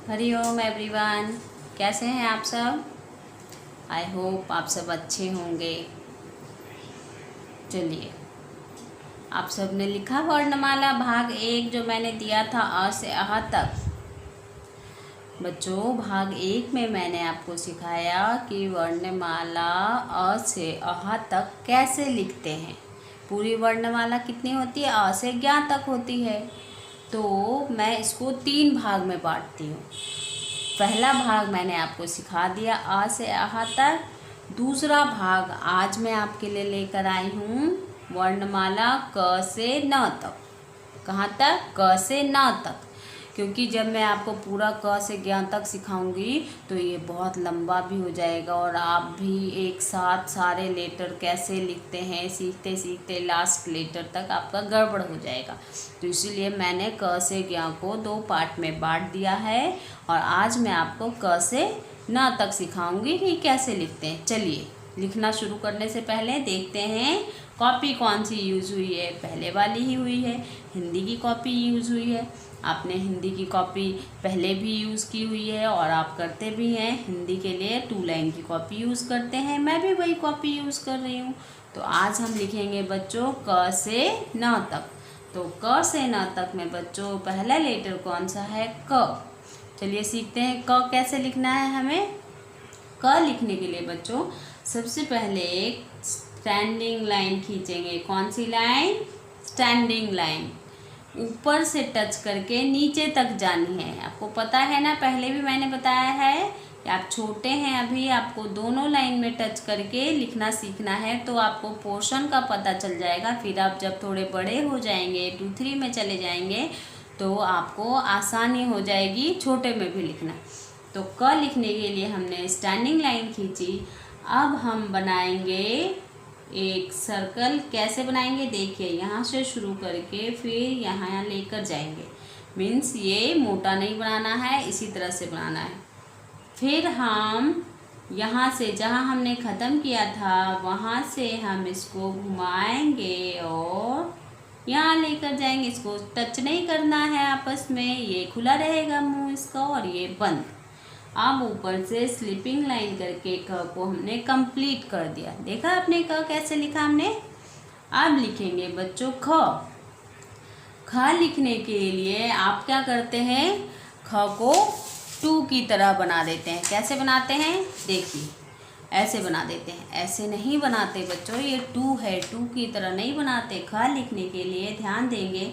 Hariom everyone, कैसे हैं आप सब। आई होप आप सब अच्छे होंगे। चलिए, आप सब ने लिखा वर्णमाला भाग 1 जो मैंने दिया था अ से अह तक। बच्चों, भाग 1 में मैंने आपको सिखाया कि वर्णमाला अ से अह तक कैसे लिखते हैं। पूरी वर्णमाला कितनी होती है? अ से ज्ञ तक होती है। तो मैं इसको 3 भाग में बांटती हूँ। पहला भाग मैंने आपको सिखा दिया अ से अह तक। दूसरा भाग आज मैं आपके लिए लेकर आई हूँ वर्णमाला क से न तक। कहाँ तक? क से न तक। क्योंकि जब मैं आपको पूरा क से ज्ञ तक सिखाऊंगी तो ये बहुत लंबा भी हो जाएगा और आप भी एक साथ सारे लेटर कैसे लिखते हैं सीखते सीखते लास्ट लेटर तक आपका गड़बड़ हो जाएगा। तो इसीलिए मैंने क से ज्ञ को 2 पार्ट में बांट दिया है और आज मैं आपको क से न तक सिखाऊंगी कि कैसे लिखते हैं। चलिए, लिखना शुरू करने से पहले देखते हैं कॉपी कौन सी यूज़ हुई है। पहले वाली ही हुई है, हिंदी की कॉपी यूज़ हुई है। आपने हिंदी की कॉपी पहले भी यूज़ की हुई है और आप करते भी हैं। हिंदी के लिए 2 लाइन की कॉपी यूज़ करते हैं, मैं भी वही कॉपी यूज़ कर रही हूँ। तो आज हम लिखेंगे बच्चों क से न तक। तो क से न तक में बच्चों पहला लेटर कौन सा है? क। चलिए सीखते हैं क कैसे लिखना है हमें। क लिखने के लिए बच्चों सबसे पहले एक स्टैंडिंग लाइन खींचेंगे। कौन सी लाइन? Standing line. ऊपर से टच करके नीचे तक जानी है। आपको पता है ना, पहले भी मैंने बताया है कि आप छोटे हैं अभी, आपको दोनों लाइन में टच करके लिखना सीखना है तो आपको पोर्शन का पता चल जाएगा। फिर आप जब थोड़े बड़े हो जाएंगे 2, 3 में चले जाएंगे तो आपको आसानी हो जाएगी छोटे में भी लिखना। तो क लिखने के लिए हमने स्टैंडिंग लाइन खींची। अब हम बनाएंगे एक सर्कल। कैसे बनाएंगे? देखिए, यहाँ से शुरू करके फिर यहाँ लेकर जाएंगे। मीन्स ये मोटा नहीं बनाना है, इसी तरह से बनाना है। फिर हम यहाँ से जहाँ हमने ख़त्म किया था वहाँ से हम इसको घुमाएंगे और यहाँ लेकर जाएंगे। इसको टच नहीं करना है आपस में, ये खुला रहेगा मुंह इसका और ये बंद। अब ऊपर से स्लिपिंग लाइन करके क को हमने कंप्लीट कर दिया। देखा आपने क कैसे लिखा हमने। अब लिखेंगे बच्चों ख। ख लिखने के लिए आप क्या करते हैं? ख को 2 की तरह बना देते हैं। कैसे बनाते हैं? देखिए, ऐसे बना देते हैं। ऐसे नहीं बनाते बच्चों, ये 2 है, 2 की तरह नहीं बनाते। ख लिखने के लिए ध्यान देंगे,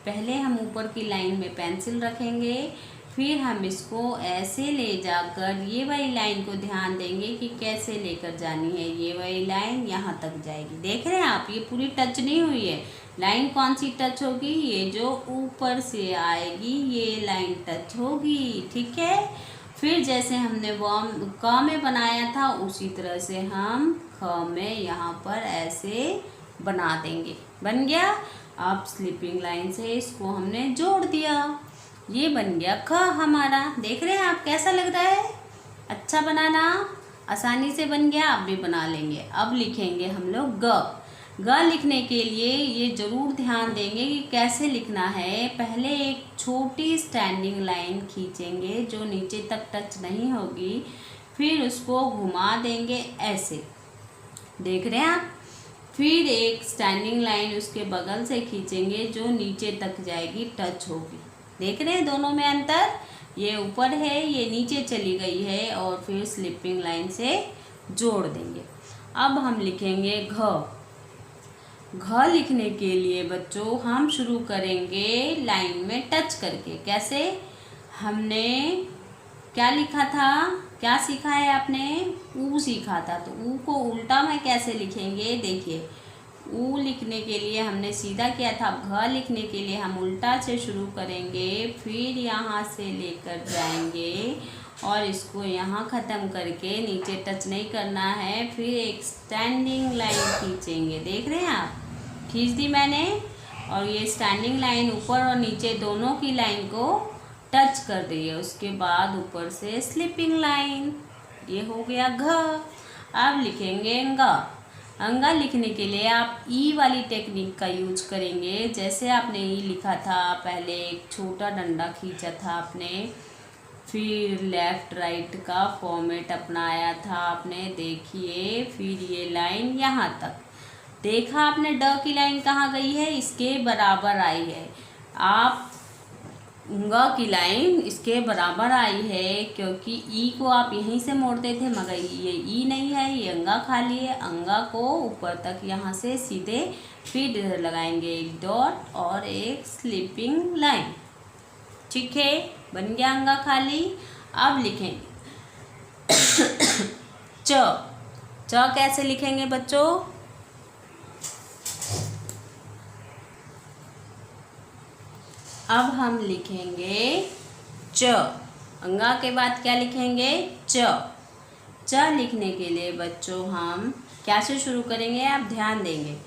पहले हम ऊपर की लाइन में पेंसिल रखेंगे, फिर हम इसको ऐसे ले जाकर ये वाली लाइन को ध्यान देंगे कि कैसे लेकर जानी है। ये वाली लाइन यहाँ तक जाएगी। देख रहे हैं आप, ये पूरी टच नहीं हुई है। लाइन कौन सी टच होगी? ये जो ऊपर से आएगी ये लाइन टच होगी। ठीक है। फिर जैसे हमने क में बनाया था उसी तरह से हम ख में यहाँ पर ऐसे बना देंगे। बन गया। अब स्लिपिंग लाइन से इसको हमने जोड़ दिया, ये बन गया ख हमारा। देख रहे हैं आप कैसा लग रहा है? अच्छा बनाना, आसानी से बन गया, आप भी बना लेंगे। अब लिखेंगे हम लोग ग। ग लिखने के लिए ये जरूर ध्यान देंगे कि कैसे लिखना है। पहले एक छोटी स्टैंडिंग लाइन खींचेंगे जो नीचे तक टच नहीं होगी, फिर उसको घुमा देंगे ऐसे। देख रहे हैं आप। फिर एक स्टैंडिंग लाइन उसके बगल से खींचेंगे जो नीचे तक जाएगी, टच होगी। देख रहे हैं दोनों में अंतर? ये ऊपर है, ये नीचे चली गई है और फिर स्लिपिंग लाइन से जोड़ देंगे। अब हम लिखेंगे घ। घ लिखने के लिए बच्चों हम शुरू करेंगे लाइन में टच करके। कैसे? हमने क्या लिखा था, क्या सीखा है आपने? ऊ सीखा था। तो ऊ को उल्टा में कैसे लिखेंगे? देखिए, ऊ लिखने के लिए हमने सीधा किया था। घ लिखने के लिए हम उल्टा से शुरू करेंगे, फिर यहाँ से लेकर जाएंगे और इसको यहाँ ख़त्म करके नीचे टच नहीं करना है। फिर एक स्टैंडिंग लाइन खींचेंगे। देख रहे हैं आप, खींच दी मैंने और ये स्टैंडिंग लाइन ऊपर और नीचे दोनों की लाइन को टच कर रही है। उसके बाद ऊपर से स्लिपिंग लाइन, ये हो गया घ। अब लिखेंगे अंगा। अंगा लिखने के लिए आप ई वाली टेक्निक का यूज करेंगे। जैसे आपने ई लिखा था, पहले एक छोटा डंडा खींचा था आपने, फिर लेफ्ट राइट का फॉर्मेट अपनाया था आपने, देखिए। फिर ये लाइन यहाँ तक देखा आपने, ड की लाइन कहाँ गई है, इसके बराबर आई है। आप ग की लाइन इसके बराबर आई है, क्योंकि ई को आप यहीं से मोड़ते थे, मगर ये ई नहीं है, ये अंगा खाली है। अंगा को ऊपर तक यहाँ से सीधे फिर इधर लगाएंगे एक डॉट और एक स्लीपिंग लाइन। ठीक है, बन गया अंगा खाली। अब लिखेंगे च। च कैसे लिखेंगे बच्चों? अब हम लिखेंगे च। अंगा के बाद क्या लिखेंगे? च। च लिखने के लिए बच्चों हम कैसे शुरू करेंगे, आप ध्यान देंगे।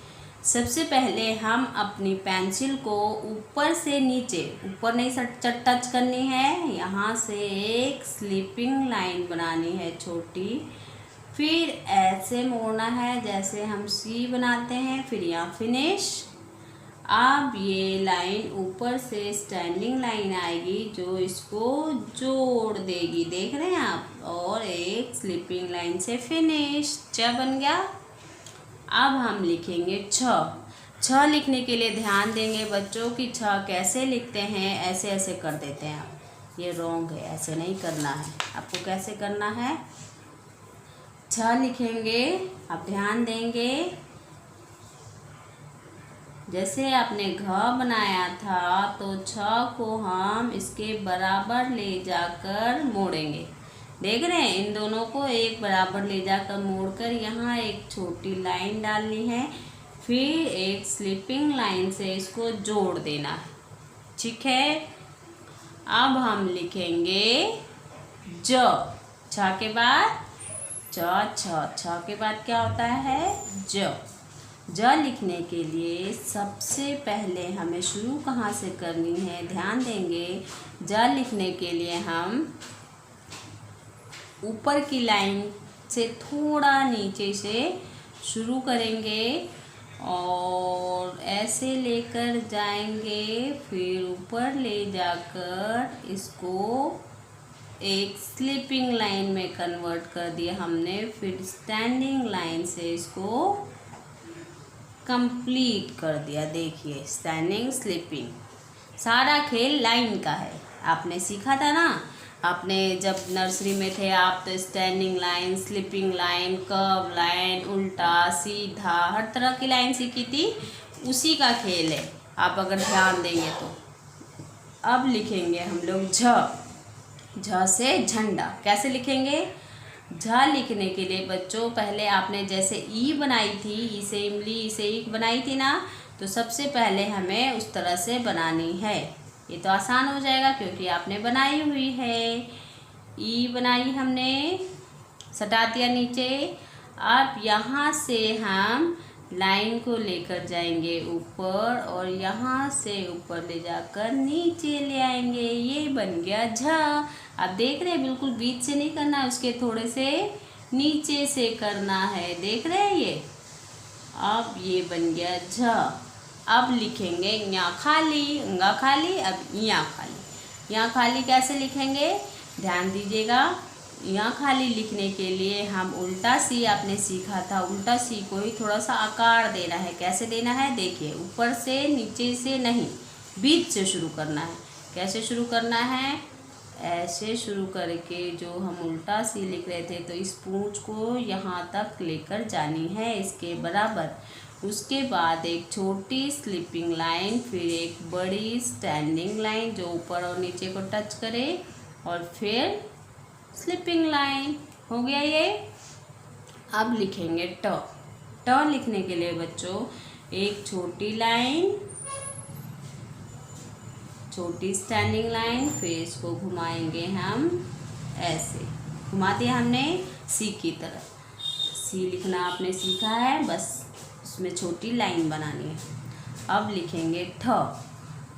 सबसे पहले हम अपनी पेंसिल को ऊपर से नीचे, ऊपर नहीं टच करनी है, यहाँ से एक स्लीपिंग लाइन बनानी है छोटी। फिर ऐसे मोड़ना है जैसे हम सी बनाते हैं, फिर यहाँ फिनिश। अब ये लाइन ऊपर से स्टैंडिंग लाइन आएगी जो इसको जोड़ देगी, देख रहे हैं आप, और एक स्लीपिंग लाइन से फिनिश। च बन गया। अब हम लिखेंगे छ। छ लिखने के लिए ध्यान देंगे बच्चों कि छ कैसे लिखते हैं, ऐसे ऐसे कर देते हैं आप, ये रॉन्ग है, ऐसे नहीं करना है। आपको कैसे करना है? छ लिखेंगे, आप ध्यान देंगे, जैसे आपने घ बनाया था तो छ को हम इसके बराबर ले जाकर मोड़ेंगे। देख रहे हैं, इन दोनों को एक बराबर ले जाकर मोड़कर यहाँ एक छोटी लाइन डालनी है, फिर एक स्लीपिंग लाइन से इसको जोड़ देना है। ठीक है, अब हम लिखेंगे ज। छ के बाद छ के बाद क्या होता है? ज। ज लिखने के लिए सबसे पहले हमें शुरू कहाँ से करनी है, ध्यान देंगे। ज लिखने के लिए हम ऊपर की लाइन से थोड़ा नीचे से शुरू करेंगे और ऐसे लेकर जाएंगे, फिर ऊपर ले जाकर इसको एक स्लीपिंग लाइन में कन्वर्ट कर दिया हमने। फिर स्टैंडिंग लाइन से इसको कंप्लीट कर दिया। देखिए, स्टैंडिंग स्लीपिंग, सारा खेल लाइन का है। आपने सीखा था ना, आपने जब नर्सरी में थे आप, तो standing line, sleeping line, curve line, उल्टा सीधा, हर तरह की लाइन सीखी थी, उसी का खेल है, आप अगर ध्यान देंगे तो। अब लिखेंगे हम लोग झ। झ से झंडा कैसे लिखेंगे? झ लिखने के लिए बच्चों पहले आपने जैसे ई बनाई थी, ई से इमली, ई से ईख बनाई थी ना, तो सबसे पहले हमें उस तरह से बनानी है। ये तो आसान हो जाएगा क्योंकि आपने बनाई हुई है। ई बनाई हमने, सटा दिया नीचे। अब यहाँ से हम लाइन को लेकर जाएंगे ऊपर और यहाँ से ऊपर ले जाकर नीचे ले आएंगे, ये बन गया झ। आप देख रहे हैं, बिल्कुल बीच से नहीं करना है, उसके थोड़े से नीचे से करना है, देख रहे हैं ये। अब ये बन गया झ। अब लिखेंगे यहाँ खाली, अंगा खाली, अब यहाँ खाली। यहाँ खाली कैसे लिखेंगे, ध्यान दीजिएगा। यहाँ खाली लिखने के लिए हम उल्टा सी, आपने सीखा था, उल्टा सी को ही थोड़ा सा आकार देना है। कैसे देना है? देखिए, ऊपर से नीचे से नहीं, बीच से शुरू करना है। कैसे शुरू करना है? ऐसे शुरू करके जो हम उल्टा सी लिख रहे थे, तो इस पूंछ को यहाँ तक लेकर जानी है, इसके बराबर। उसके बाद एक छोटी स्लीपिंग लाइन, फिर एक बड़ी स्टैंडिंग लाइन जो ऊपर और नीचे को टच करे, और फिर स्लीपिंग लाइन। हो गया ये। अब लिखेंगे ट। ट लिखने के लिए बच्चों एक छोटी लाइन, छोटी स्टैंडिंग लाइन, फिर इसको घुमाएंगे हम ऐसे। घुमा दिया हमने सी की तरह। सी लिखना आपने सीखा है, बस उसमें छोटी लाइन बनानी है। अब लिखेंगे ठ।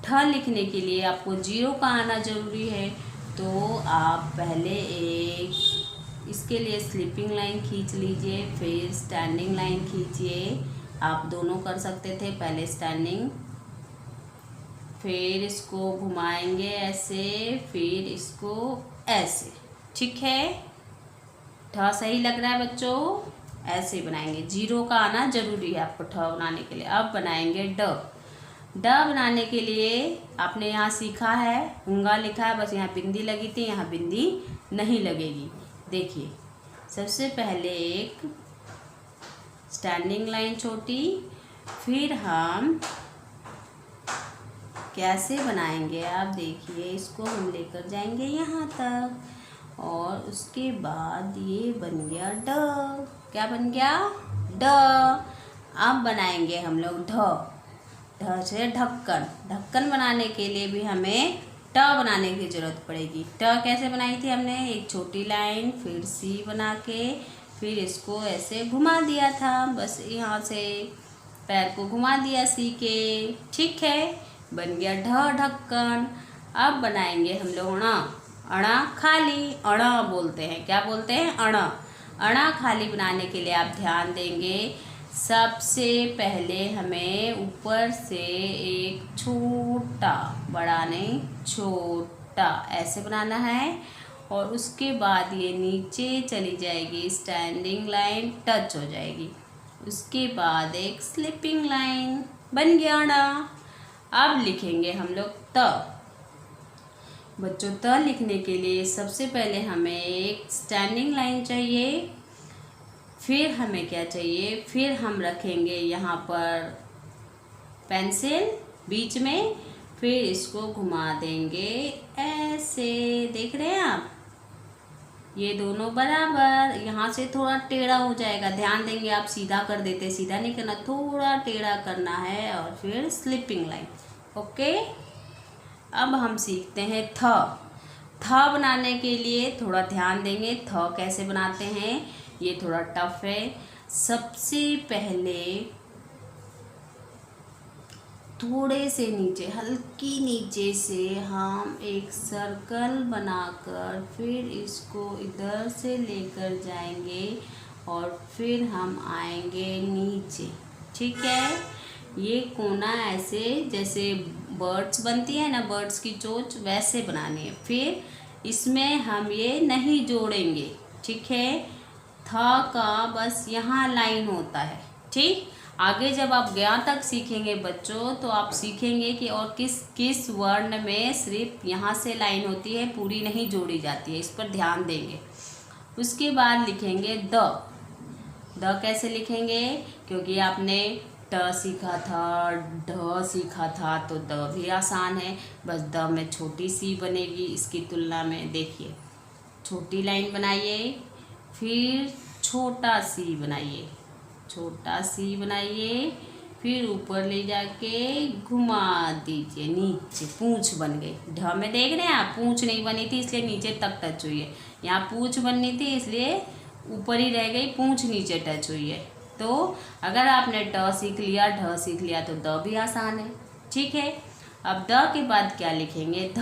ठ लिखने के लिए आपको जीरो का आना जरूरी है, तो आप पहले एक इसके लिए स्लीपिंग लाइन खींच लीजिए, फिर स्टैंडिंग लाइन खींचिए। आप दोनों कर सकते थे, पहले स्टैंडिंग फिर इसको घुमाएंगे ऐसे, फिर इसको ऐसे। ठीक है, ठ सही लग रहा है बच्चों? ऐसे बनाएंगे, जीरो का आना जरूरी है आपको ठ बनाने के लिए। अब बनाएंगे ड। ड बनाने के लिए आपने यहाँ सीखा है, हुंगा लिखा है, बस यहाँ बिंदी लगी थी, यहाँ बिंदी नहीं लगेगी। देखिए, सबसे पहले एक स्टैंडिंग लाइन छोटी, फिर हम कैसे बनाएंगे आप देखिए, इसको हम लेकर जाएंगे यहाँ तक और उसके बाद ये बन गया ड। क्या बन गया? ड। अब बनाएंगे हम लोग ढ। ढ से ढक्कन। ढक्कन बनाने के लिए भी हमें ट बनाने की ज़रूरत पड़ेगी। ट कैसे बनाई थी हमने? एक छोटी लाइन, फिर सी बना के, फिर इसको ऐसे घुमा दिया था, बस यहाँ से पैर को घुमा दिया सी के। ठीक है, बन गया ढ ढक्कन। अब बनाएंगे हम लोग अणा। अणा खाली, अणा बोलते हैं। क्या बोलते हैं? अणा। अणा खाली बनाने के लिए आप ध्यान देंगे, सबसे पहले हमें ऊपर से एक छोटा, बड़ा नहीं छोटा, ऐसे बनाना है और उसके बाद ये नीचे चली जाएगी, स्टैंडिंग लाइन टच हो जाएगी, उसके बाद एक स्लिपिंग लाइन, बन गया अणा। अब लिखेंगे हम लोग त। बच्चों, त लिखने के लिए सबसे पहले हमें एक स्टैंडिंग लाइन चाहिए, फिर हमें क्या चाहिए? फिर हम रखेंगे यहाँ पर पेंसिल बीच में, फिर इसको घुमा देंगे ऐसे। देख रहे हैं आप? ये दोनों बराबर, यहाँ से थोड़ा टेढ़ा हो जाएगा, ध्यान देंगे आप, सीधा कर देते, सीधा नहीं करना, थोड़ा टेढ़ा करना है और फिर स्लिपिंग लाइन। ओके, अब हम सीखते हैं थ। थ बनाने के लिए थोड़ा ध्यान देंगे, थ कैसे बनाते हैं, ये थोड़ा टफ है। सबसे पहले थोड़े से नीचे, हल्की नीचे से हम एक सर्कल बनाकर फिर इसको इधर से लेकर जाएंगे और फिर हम आएंगे नीचे। ठीक है, ये कोना ऐसे जैसे बर्ड्स बनती है ना, बर्ड्स की चोंच, वैसे बनानी है। फिर इसमें हम ये नहीं जोड़ेंगे। ठीक है, था का बस यहाँ लाइन होता है। ठीक, आगे जब आप ज्ञा तक सीखेंगे बच्चों, तो आप सीखेंगे कि और किस किस वर्ण में सिर्फ यहाँ से लाइन होती है, पूरी नहीं जोड़ी जाती है, इस पर ध्यान देंगे। उसके बाद लिखेंगे द। द कैसे लिखेंगे? क्योंकि आपने ट सीखा था, ढ सीखा था, तो द भी आसान है, बस द में छोटी सी बनेगी इसकी तुलना में। देखिए, छोटी लाइन बनाइए, फिर छोटा सी बनाइए, छोटा सी बनाइए, फिर ऊपर ले जाके घुमा दीजिए नीचे, पूंछ बन गई। ढ में देख रहे हैं आप, पूंछ नहीं बनी थी इसलिए नीचे तक टच हुई है, यहाँ पूंछ बननी थी इसलिए ऊपर ही रह गई, पूंछ नीचे टच हुई है। तो अगर आपने ट सीख लिया, ढ सीख लिया, तो द भी आसान है। ठीक है, अब द के बाद क्या लिखेंगे? ध।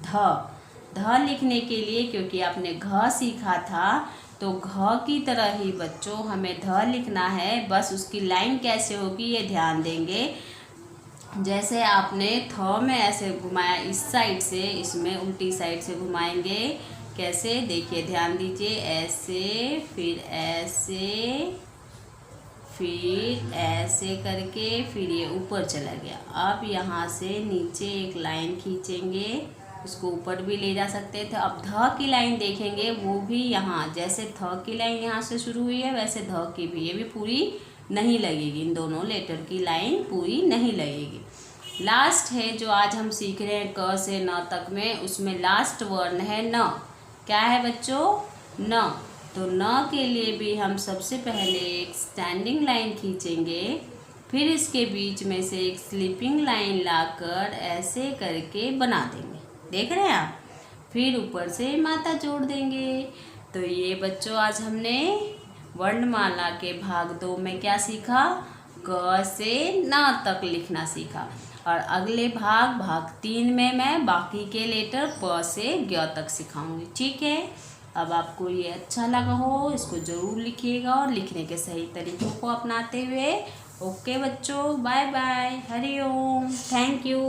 ध। ध लिखने के लिए, क्योंकि आपने घ सीखा था, तो घ की तरह ही बच्चों हमें ध लिखना है, बस उसकी लाइन कैसे होगी ये ध्यान देंगे। जैसे आपने थ में ऐसे घुमाया इस साइड से, इसमें उल्टी साइड से घुमाएंगे। कैसे? देखिए, ध्यान दीजिए, ऐसे, फिर ऐसे, फिर ऐसे करके, फिर ये ऊपर चला गया। अब यहाँ से नीचे एक लाइन खींचेंगे, इसको ऊपर भी ले जा सकते थे। अब ध की लाइन देखेंगे, वो भी यहाँ, जैसे थ की लाइन यहाँ से शुरू हुई है वैसे ध की भी, ये भी पूरी नहीं लगेगी, इन दोनों लेटर की लाइन पूरी नहीं लगेगी। लास्ट है जो आज हम सीख रहे हैं क से न तक में, उसमें लास्ट वर्ण है न। क्या है बच्चों? न। तो न के लिए भी हम सबसे पहले एक स्टैंडिंग लाइन खींचेंगे, फिर इसके बीच में से एक स्लिपिंग लाइन लाकर ऐसे करके बना देंगे। देख रहे हैं आप? फिर ऊपर से माता जोड़ देंगे। तो ये बच्चों आज हमने वर्णमाला के भाग 2 में क्या सीखा? क से न तक लिखना सीखा। और अगले भाग 3 में मैं बाकी के लेटर प से ज्ञ तक सिखाऊंगी। ठीक है, अब आपको ये अच्छा लगा हो, इसको ज़रूर लिखिएगा और लिखने के सही तरीक़ों को अपनाते हुए ओके बच्चों, bye bye, Hari Om, thank you.